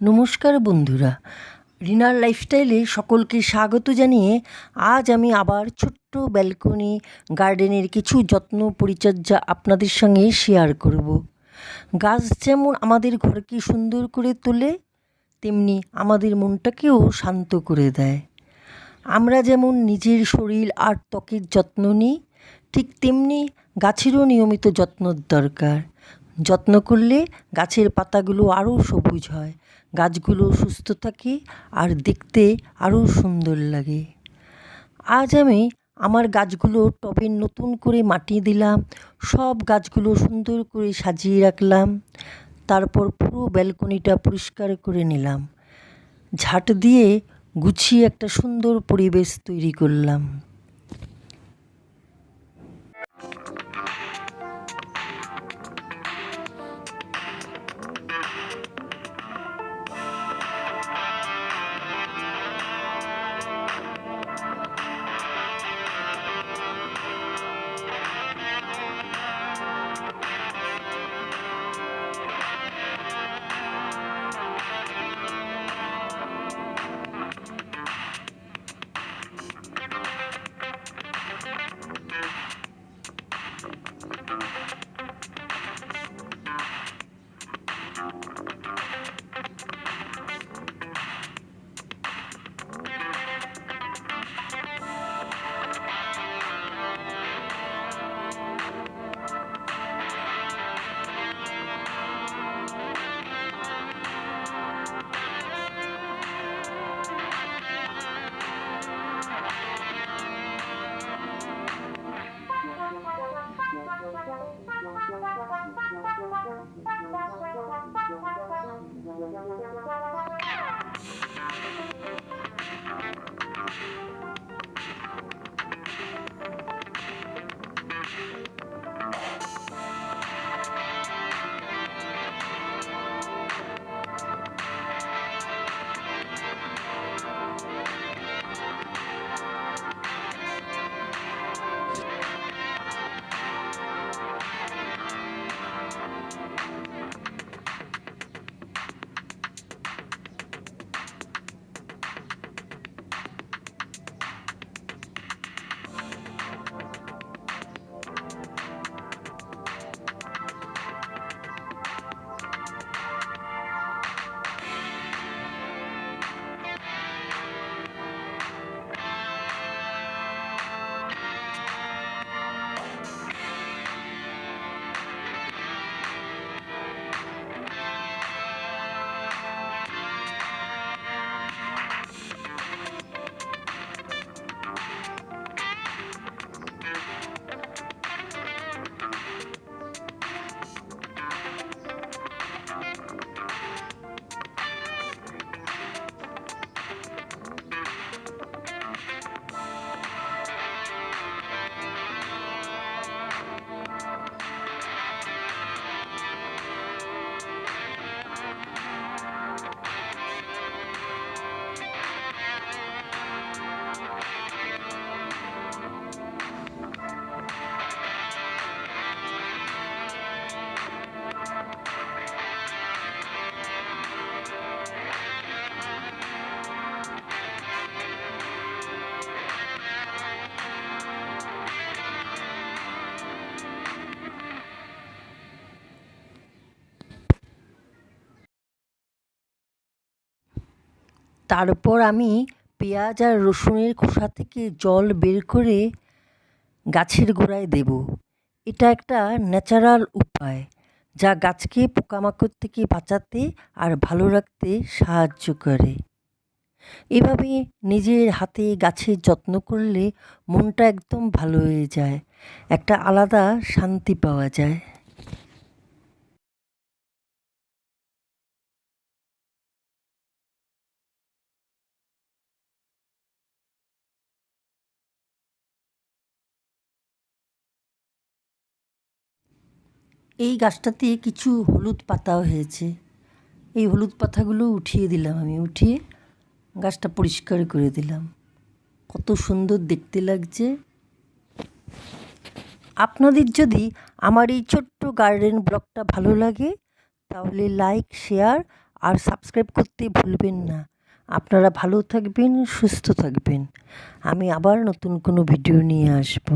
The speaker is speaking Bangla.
নমস্কার বন্ধুরা, রিনার লাইফস্টাইলে সকলকে স্বাগত জানিয়ে আজ আমি আবার ছোট্ট ব্যালকনি গার্ডেনের কিছু যত্ন পরিচর্যা আপনাদের সঙ্গে শেয়ার করব। গাছ যেমন আমাদের ঘরকে সুন্দর করে তোলে, তেমনি আমাদের মনটাকেও শান্ত করে দেয়। আমরা যেমন নিজের শরীর আর ত্বকের যত্ন নিই, ঠিক তেমনি গাছেরও নিয়মিত যত্নর দরকার। যত্ন করলে গাছের পাতাগুলো আরও সবুজ হয়, গাছগুলো সুস্থ থাকে আর দেখতে আরও সুন্দর লাগে। আজ আমি আমার গাছগুলো টবে নতুন করে মাটি দিলাম, সব গাছগুলো সুন্দর করে সাজিয়ে রাখলাম। তারপর পুরো ব্যালকনিটা পরিষ্কার করে নিলাম, ঝাঁট দিয়ে গুছিয়ে একটা সুন্দর পরিবেশ তৈরি করলাম। তারপর আমি পেঁয়াজ আর রসুনের খোসা থেকে জল বের করে গাছের গোড়ায় দেব। এটা একটা ন্যাচারাল উপায়, যা গাছকে পোকামাকড় থেকে বাঁচাতে আর ভালো রাখতে সাহায্য করে। এভাবে নিজের হাতে গাছের যত্ন করলে মনটা একদম ভালো হয়ে যায়, একটা আলাদা শান্তি পাওয়া যায়। এই গাছটাতে কিছু হলুদ পাতাও হয়েছে, এই হলুদ পাতাগুলো উঠিয়ে দিলাম, আমি উঠিয়ে গাছটা পরিষ্কার করে দিলাম। কত সুন্দর দেখতে লাগছে। আপনাদের যদি আমার এই ছোট্ট গার্ডেন ব্লগটা ভালো লাগে, তাহলে লাইক, শেয়ার আর সাবস্ক্রাইব করতে ভুলবেন না। আপনারা ভালো থাকবেন, সুস্থ থাকবেন। আমি আবার নতুন কোনো ভিডিও নিয়ে আসবো।